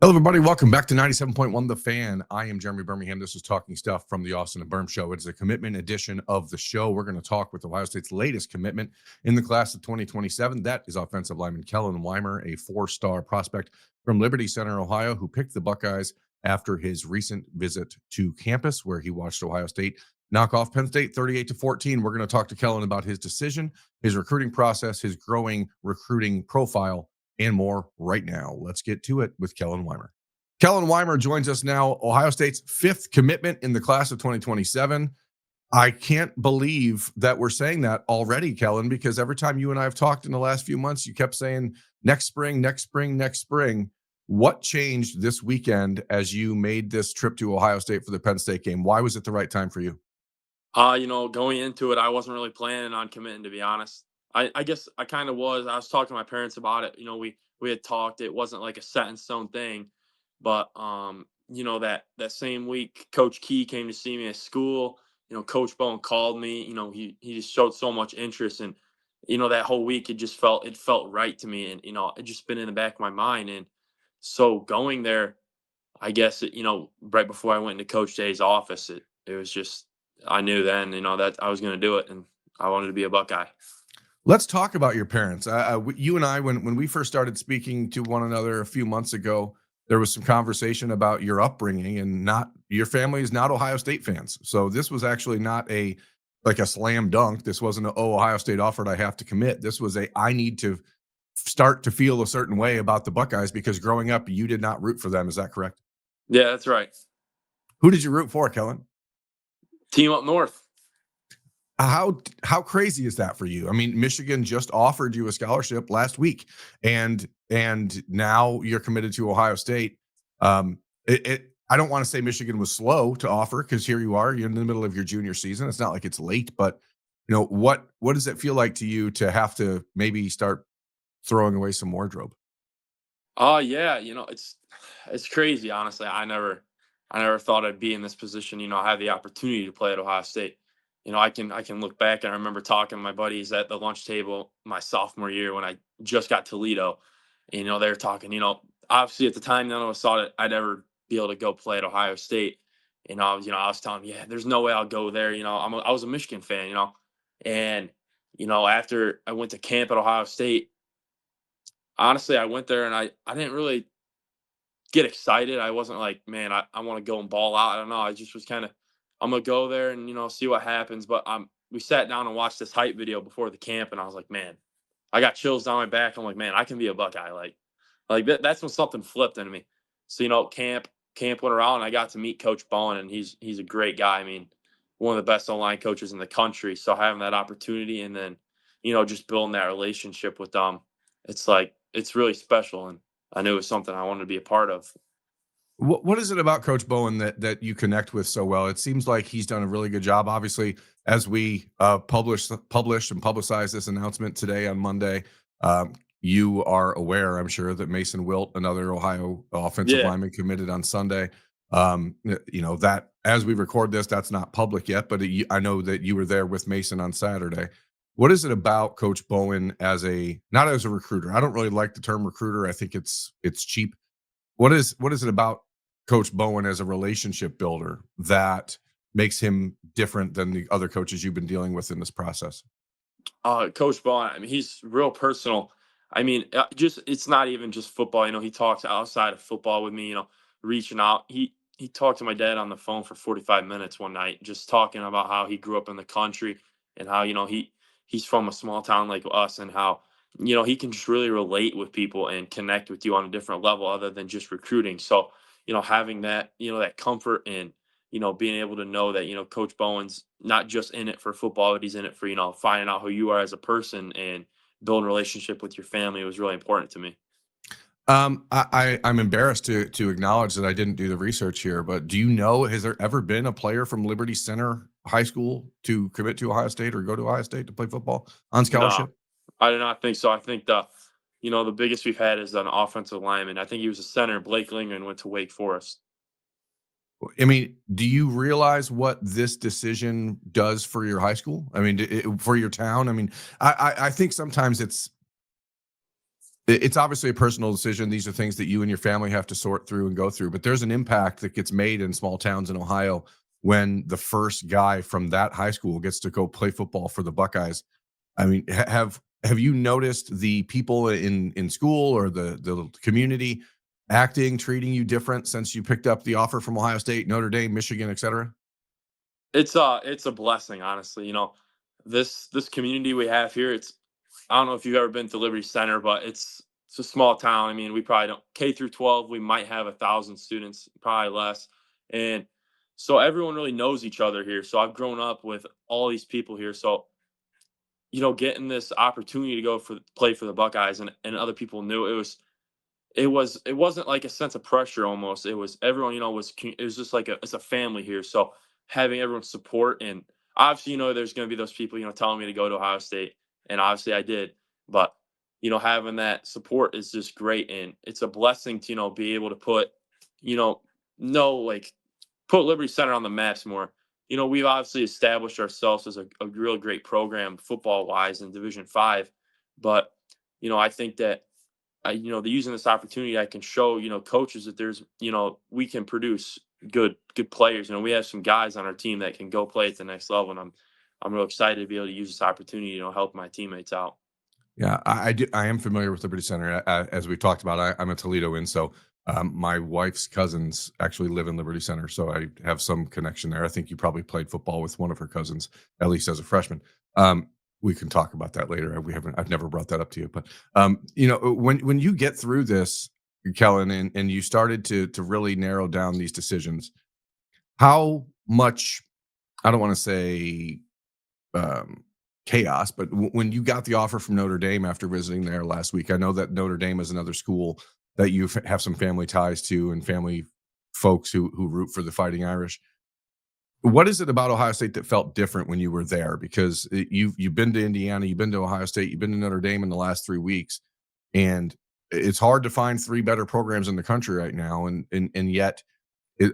Hello, everybody. Welcome back to 97.1 The Fan. I am Jeremy Birmingham. This is Talking Stuff from the Austin Birm Show. It's a commitment edition of the show. We're going to talk with Ohio State's latest commitment in the class of 2027. That is offensive lineman Kellen Wymer, a four-star prospect from Liberty Center, Ohio, who picked the Buckeyes after his recent visit to campus, where he watched Ohio State knock off Penn State 38-14. We're going to talk to Kellen about his decision, his recruiting process, his growing recruiting profile, and more right now. Let's get to it with Kellen Wymer. Kellen Wymer joins us now, Ohio State's fifth commitment in the class of 2027. I can't believe that we're saying that already, Kellen, because every time you and I have talked in the last few months, you kept saying next spring, next spring, next spring. What changed this weekend as you made this trip to Ohio State for the Penn State game? Why was it the right time for you? Going into it, I wasn't really planning on committing, to be honest. I guess I kind of was. I was talking to my parents about it. We had talked. It wasn't like a set in stone thing, but that same week, Coach Key came to see me at school. Coach Bowen called me. He just showed so much interest, and that whole week it felt right to me, and it just been in the back of my mind. And so going there, I guess right before I went into Coach Jay's office, it was just I knew then that I was going to do it, and I wanted to be a Buckeye. Let's talk about your parents. You and I, when we first started speaking to one another a few months ago, there was some conversation about your upbringing, and not your family is not Ohio State fans. So this was actually not like a slam dunk. This wasn't a, oh, Ohio State offered, I have to commit. This was I need to start to feel a certain way about the Buckeyes because growing up you did not root for them. Is that correct? Yeah, that's right. Who did you root for, Kellen? Team up north. How crazy is that for you? I mean, Michigan just offered you a scholarship last week, and now you're committed to Ohio State. I don't want to say Michigan was slow to offer, because here you are, you're in the middle of your junior season. It's not like it's late, but what does it feel like to you to have to maybe start throwing away some wardrobe? Oh yeah, it's crazy. Honestly, I never thought I'd be in this position. I had the opportunity to play at Ohio State. I can look back, and I remember talking to my buddies at the lunch table my sophomore year when I just got Toledo. They were talking. Obviously at the time, none of us thought I'd ever be able to go play at Ohio State. I was telling them, yeah, there's no way I'll go there. I was a Michigan fan. And after I went to camp at Ohio State, honestly, I went there and I didn't really get excited. I wasn't like, man, I want to go and ball out. I don't know. I just was kind of, I'm gonna go there and see what happens. But we sat down and watched this hype video before the camp, and I was like, man, I got chills down my back. I'm like, man, I can be a Buckeye. That's when something flipped in me. So camp went around, and I got to meet Coach Bowen, and he's a great guy. I mean, one of the best online coaches in the country. So having that opportunity, and then just building that relationship with them, it's really special, and I knew it was something I wanted to be a part of. What is it about Coach Bowen that you connect with so well? It seems like he's done a really good job. Obviously, as we published and publicized this announcement today on Monday, you are aware, I'm sure, that Mason Wilt, another Ohio offensive Yeah. lineman, committed on Sunday. That as we record this, that's not public yet, but I know that you were there with Mason on Saturday. What is it about Coach Bowen not as a recruiter? I don't really like the term recruiter. I think it's cheap. What is it about Coach Bowen as a relationship builder that makes him different than the other coaches you've been dealing with in this process? Coach Bowen, I mean, he's real personal. I mean, just it's not even just football. He talks outside of football with me. Reaching out. He talked to my dad on the phone for 45 minutes one night, just talking about how he grew up in the country, and how he's from a small town like us, and how he can just really relate with people and connect with you on a different level other than just recruiting. So having that comfort, and being able to know that, Coach Bowen's not just in it for football, but he's in it for, finding out who you are as a person and building a relationship with your family was really important to me. I'm embarrassed to acknowledge that I didn't do the research here, but do you know, has there ever been a player from Liberty Center High School to commit to Ohio State or go to Ohio State to play football on No, scholarship? I do not think so. I think the biggest we've had is an offensive lineman. I think he was a center. Blake Lingman went to Wake Forest. I mean, do you realize what this decision does for your high school? I mean, for your town? I mean, I think sometimes It's obviously a personal decision. These are things that you and your family have to sort through and go through, but there's an impact that gets made in small towns in Ohio when the first guy from that high school gets to go play football for the Buckeyes. I mean, have you noticed the people in school or the community treating you different since you picked up the offer from Ohio State, Notre Dame, Michigan, et cetera? It's a blessing, honestly. This community we have here. I don't know if you've ever been to Liberty Center, but it's a small town. I mean, we probably don't K through 12. We might have 1,000 students, probably less, and so everyone really knows each other here. So I've grown up with all these people here. So getting this opportunity to go for play for the Buckeyes, and other people knew it wasn't like a sense of pressure almost. It was everyone, it was just like it's a family here. So having everyone's support, and obviously, there's going to be those people, telling me to go to Ohio State, and obviously I did. But having that support is just great, and it's a blessing to be able to put, you know, no like put Liberty Center on the maps more. We've obviously established ourselves as a real great program football wise in Division 5, but I think that using this opportunity, I can show coaches that we can produce good players. We have some guys on our team that can go play at the next level, and I'm real excited to be able to use this opportunity, help my teammates out. Yeah, I am familiar with Liberty Center. As we talked about, I'm a Toledoan, so my wife's cousins actually live in Liberty Center, so I have some connection there. I think you probably played football with one of her cousins, at least as a freshman. Um, we can talk about that later. We haven't. I've never brought that up to you, but when you get through this, Kellen, and you started to really narrow down these decisions, how much? I don't want to say um, chaos. But when you got the offer from Notre Dame after visiting there last week, I know that Notre Dame is another school that you have some family ties to and family folks who root for the Fighting Irish. What is it about Ohio State that felt different when you were there? Because you've been to Indiana, you've been to Ohio State, you've been to Notre Dame in the last 3 weeks, and it's hard to find three better programs in the country right now, and yet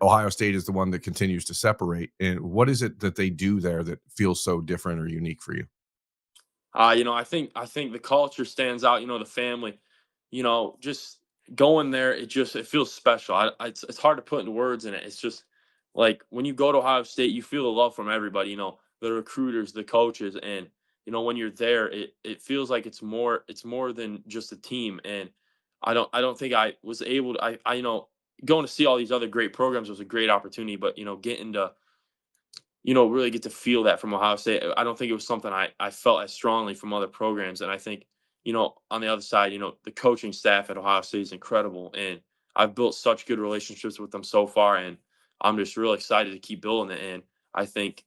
Ohio State is the one that continues to separate. And what is it that they do there that feels so different or unique for you? I think the culture stands out. The family. Just going there, it feels special. It's hard to put into words in it. It's just like when you go to Ohio State, you feel the love from everybody. The recruiters, the coaches, and when you're there, it feels like it's more than just a team. And I don't think I was able to. Going to see all these other great programs was a great opportunity, but getting to really get to feel that from Ohio State. I don't think it was something I felt as strongly from other programs. And I think, on the other side, the coaching staff at Ohio State is incredible. And I've built such good relationships with them so far. And I'm just real excited to keep building it. And I think,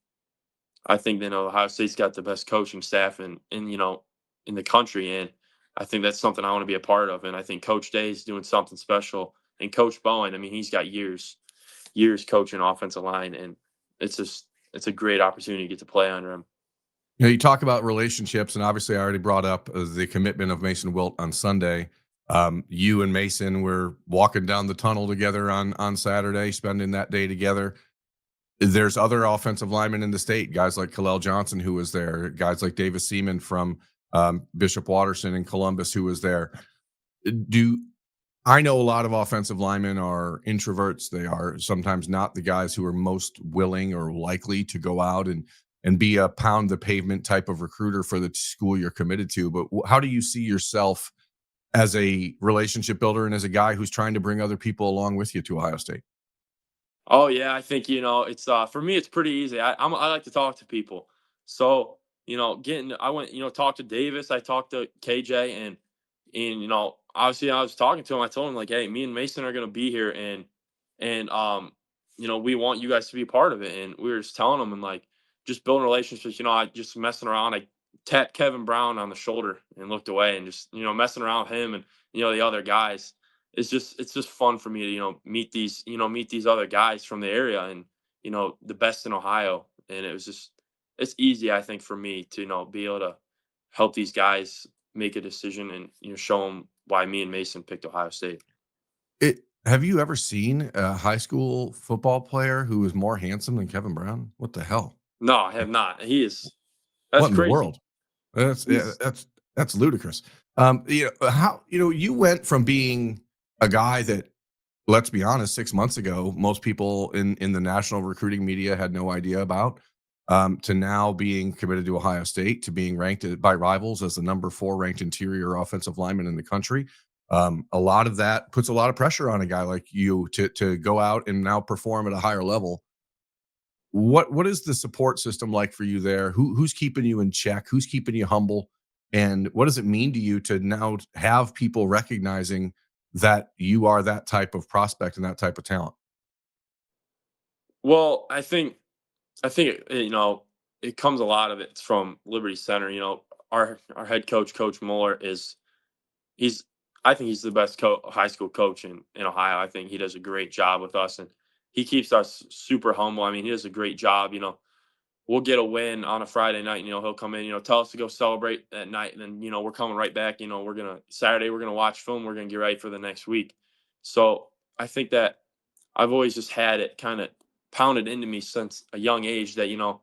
Ohio State's got the best coaching staff in the country. And I think that's something I want to be a part of. And I think Coach Day is doing something special. And Coach Bowen, I mean, he's got years coaching offensive line, and it's a great opportunity to get to play under him. You talk about relationships, and obviously, I already brought up the commitment of Mason Wilt on Sunday. You and Mason were walking down the tunnel together on Saturday, spending that day together. There's other offensive linemen in the state, guys like Kalel Johnson, who was there, guys like Davis Seaman from Bishop Watterson in Columbus, who was there. Do I know a lot of offensive linemen are introverts. They are sometimes not the guys who are most willing or likely to go out and be a pound the pavement type of recruiter for the school you're committed to. But how do you see yourself as a relationship builder and as a guy who's trying to bring other people along with you to Ohio State? Oh yeah, I think it's for me it's pretty easy. I like to talk to people, so getting I went talked to Davis, I talked to KJ, and obviously I was talking to him. I told him like, hey, me and Mason are gonna be here, and we want you guys to be a part of it. And we were just telling him and like just building relationships. I just messing around. I tapped Kevin Brown on the shoulder and looked away, and just messing around with him and the other guys. It's just fun for me to meet these other guys from the area, and the best in Ohio. And it's easy, I think, for me to be able to help these guys make a decision, and show them why me and Mason picked Ohio State. Have you ever seen a high school football player who is more handsome than Kevin Brown? What the hell? No, I have not. That's What in the crazy. world? That's yeah, He's that's ludicrous. You went from being a guy that, let's be honest, 6 months ago, most people in the national recruiting media had no idea about, to now being committed to Ohio State, to being ranked by rivals as the number 4 ranked interior offensive lineman in the country. A lot of that puts a lot of pressure on a guy like you to go out and now perform at a higher level. What is the support system like for you there? Who's keeping you in check? Who's keeping you humble? And what does it mean to you to now have people recognizing that you are that type of prospect and that type of talent? Well, I think it comes a lot of it's from Liberty Center. Our head coach, Coach Mueller, he's I think he's the best high school coach in Ohio. I think he does a great job with us, and he keeps us super humble. I mean, he does a great job. We'll get a win on a Friday night, and he'll come in, tell us to go celebrate that night, and then we're coming right back. We're gonna watch film. We're gonna get ready for the next week. So I think that I've always just had it kind of pounded into me since a young age that you're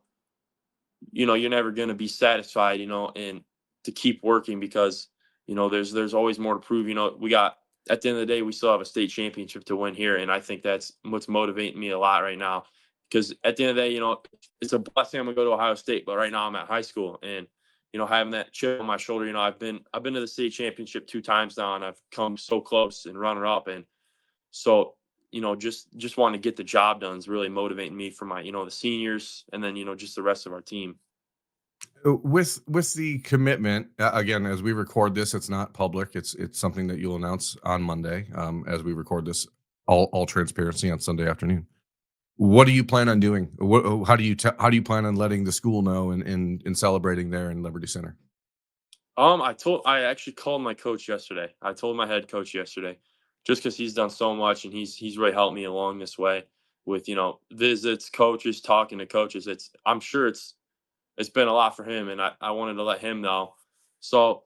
never going to be satisfied, and to keep working because there's always more to prove. We got at the end of the day we still have a state championship to win here, and I think that's what's motivating me a lot right now. Because at the end of the day, it's a blessing I'm gonna go to Ohio State, but right now I'm at high school, and having that chip on my shoulder. I've been to the state championship 2 times now, and I've come so close and runner up, and so just wanting to get the job done is really motivating me for my the seniors, and then just the rest of our team. With the commitment, again, as we record this, it's not public. It's something that you'll announce on Monday, as we record this. All transparency on Sunday afternoon. What do you plan on doing? How do you plan on letting the school know and celebrating there in Liberty Center? I actually called my coach yesterday. I told my head coach yesterday, just because he's done so much and he's really helped me along this way with visits, coaches, talking to coaches. I'm sure it's been a lot for him, and I wanted to let him know. So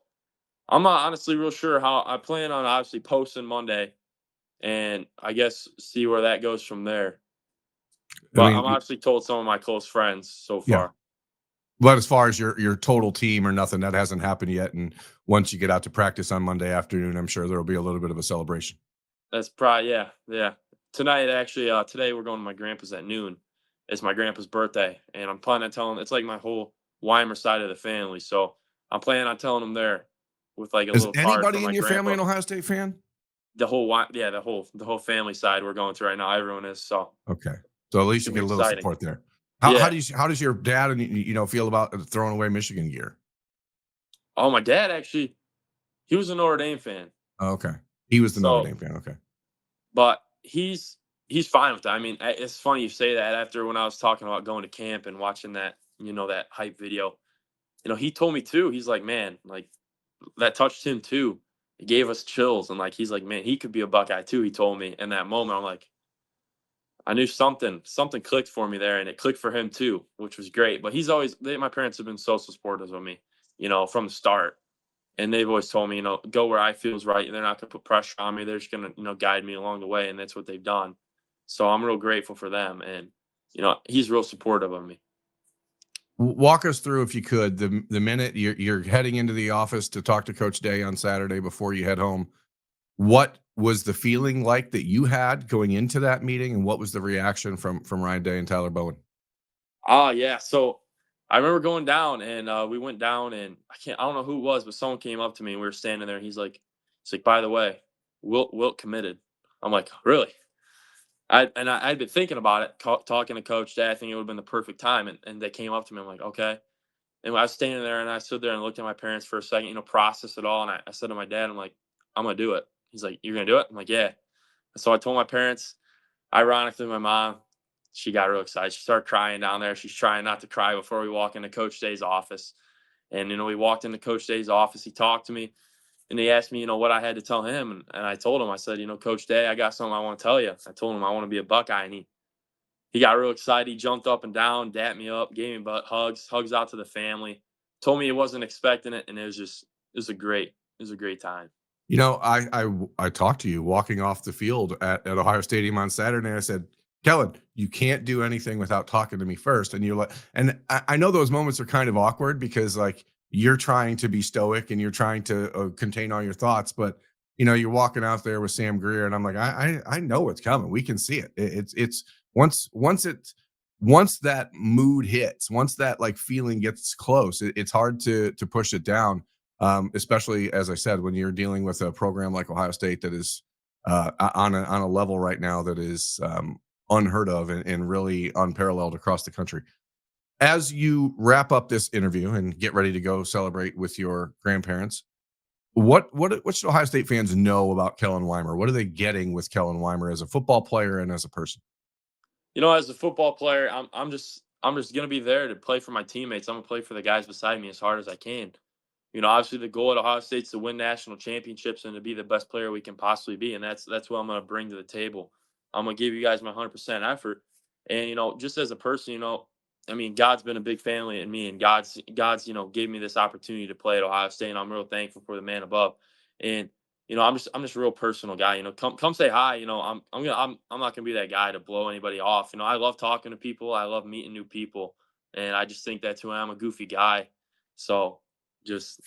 I'm not honestly real sure how I plan on obviously posting Monday, and I guess see where that goes from there. I But mean, I'm obviously told some of my close friends so yeah. far. But as far as your total team or nothing, that hasn't happened yet. And once you get out to practice on Monday afternoon, I'm sure there will be a little bit of a celebration. That's probably yeah, yeah. Tonight actually, today we're going to my grandpa's at noon. It's my grandpa's birthday, and I'm planning on telling. It's like my whole Weimer side of the family, so I'm planning on telling them there with like a Is little card for anybody in my your family grandpa. an Ohio State fan? Yeah, the whole family side we're going to right now. Everyone is, so Okay, so at it's least you gonna be get a little exciting. support there. Yeah. How does your dad and feel about throwing away Michigan gear? Oh, my dad actually, he was a Notre Dame fan, Oh, okay, he was the Notre so Dame fan. Okay, but he's fine with that. I mean, it's funny you say that after when I was talking about going to camp and watching that hype video. He told me too. He's like, man, like that touched him too. It gave us chills, and like he's like, man, he could be a Buckeye too. He told me in that moment. I'm like, I knew something clicked for me there, and it clicked for him too, which was great. But my parents have been so supportive of me, from the start, and they've always told me, go where I feel is right. They're not gonna put pressure on me. They're just gonna guide me along the way, and that's what they've done. So I'm real grateful for them, and he's real supportive of me. walk us through if you could the minute you're heading into the office to talk to Coach Day on Saturday before you head home. What was the feeling like that you had going into that meeting, and what was the reaction from Ryan Day and Tyler Bowen? Oh yeah. So I remember going down, and we went down, and I don't know who it was, but someone came up to me and we were standing there, and he's like, by the way, Wilt committed. I'm like, really? I'd been thinking about it, talking to Coach Day. I think it would have been the perfect time, and they came up to me. I'm like, okay. And I was standing there, and I stood there and looked at my parents for a second, processed it all, and I said to my dad, I'm like, I'm gonna do it. He's like, you're gonna do it? I'm like, yeah. And so I told my parents. Ironically, my mom, she got real excited. She started crying down there. She's trying not to cry before we walk into Coach Day's office. And we walked into Coach Day's office. He talked to me, and he asked me, what I had to tell him. And I told him, I said, Coach Day, I got something I want to tell you. I told him I want to be a Buckeye, and he got real excited. He jumped up and down, dapped me up, gave me hugs out to the family. Told me he wasn't expecting it, and it was a great time. I talked to you walking off the field at Ohio Stadium on Saturday. And I said, Kellen, you can't do anything without talking to me first. And you're like, and I know those moments are kind of awkward because like you're trying to be stoic and you're trying to contain all your thoughts, but you're walking out there with Sam Greer, and I'm like, I know what's coming. We can see it. It's once that mood hits, once that like feeling gets close, it's hard to push it down. Especially as I said, when you're dealing with a program like Ohio State that is on a level right now that is unheard of and really unparalleled across the country. As you wrap up this interview and get ready to go celebrate with your grandparents, what should Ohio State fans know about Kellen Wymer? What are they getting with Kellen Wymer as a football player and as a person? As a football player, I'm just gonna be there to play for my teammates. I'm gonna play for the guys beside me as hard as I can. Obviously the goal at Ohio State is to win national championships and to be the best player we can possibly be, and that's what I'm gonna bring to the table. I'm gonna give you guys my 100% effort, and just as a person, God's been a big family in me, and God's gave me this opportunity to play at Ohio State, and I'm real thankful for the man above. And I'm just a real personal guy. Come say hi. I'm not gonna be that guy to blow anybody off. I love talking to people. I love meeting new people, and I just think that's who I am. I'm a goofy guy, so just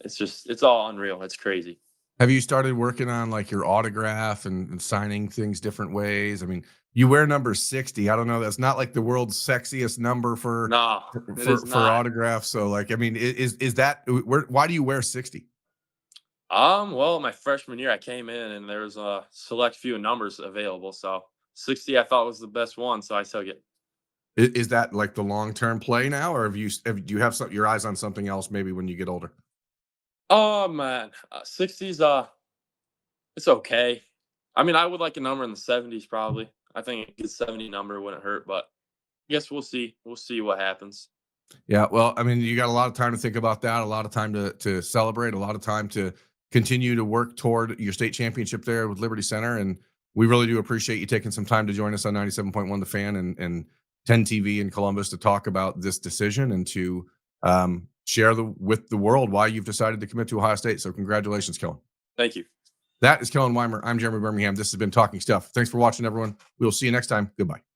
it's all unreal. It's crazy. Have you started working on like your autograph and signing things different ways? I mean, you wear number 60. I don't know. That's not like the world's sexiest number for No, it is for not. autographs. So like, I mean, is that why do you wear 60? Well, my freshman year I came in and there was a select few numbers available, so 60 I thought was the best one, so I took it. Is that like the long term play now, or do you have your eyes on something else maybe when you get older? Oh man, 60s, it's okay. I would like a number in the 70s probably. I think a good 70 number wouldn't hurt, but I guess we'll see. We'll see what happens. Yeah, well, I mean, you got a lot of time to think about that, a lot of time to celebrate, a lot of time to continue to work toward your state championship there with Liberty Center. And we really do appreciate you taking some time to join us on 97.1 The Fan and 10 TV in Columbus to talk about this decision and to share with the world why you've decided to commit to Ohio State. So congratulations, Kellen. Thank you. That is Kellen Wymer. I'm Jeremy Birmingham. This has been Talking Stuff. Thanks for watching, everyone. We will see you next time. Goodbye.